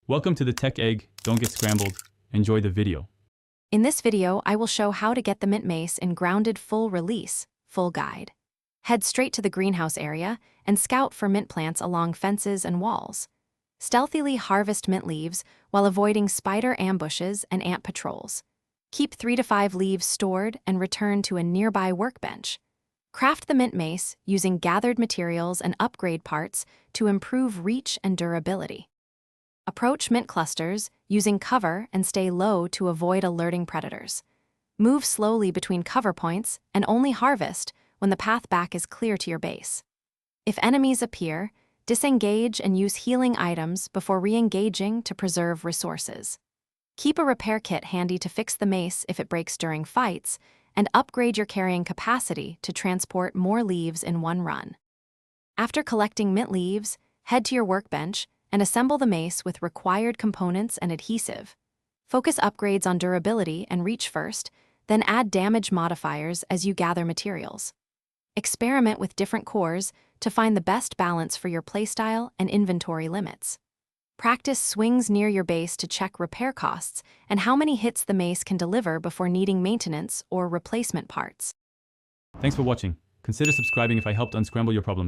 Welcome to the Tech Egg. Don't get scrambled. Enjoy the video. In this video, I will show how to get the Mint Mace in grounded full release, full guide. Head straight to the greenhouse area and scout for mint plants along fences and walls. Stealthily harvest mint leaves while avoiding spider ambushes and ant patrols. Keep 3 to 5 leaves stored and return to a nearby workbench. Craft the Mint Mace using gathered materials and upgrade parts to improve reach and durability. Approach mint clusters using cover and stay low to avoid alerting predators. Move slowly between cover points and only harvest when the path back is clear to your base. If enemies appear, disengage and use healing items before re-engaging to preserve resources. Keep a repair kit handy to fix the mace if it breaks during fights, and upgrade your carrying capacity to transport more leaves in one run. After collecting mint leaves, head to your workbench and assemble the mace with required components and adhesive. Focus upgrades on durability and reach first, then add damage modifiers as you gather materials. Experiment with different cores to find the best balance for your playstyle and inventory limits. Practice swings near your base to check repair costs and how many hits the mace can deliver before needing maintenance or replacement parts. Thanks for watching. Consider subscribing if I helped unscramble your problems.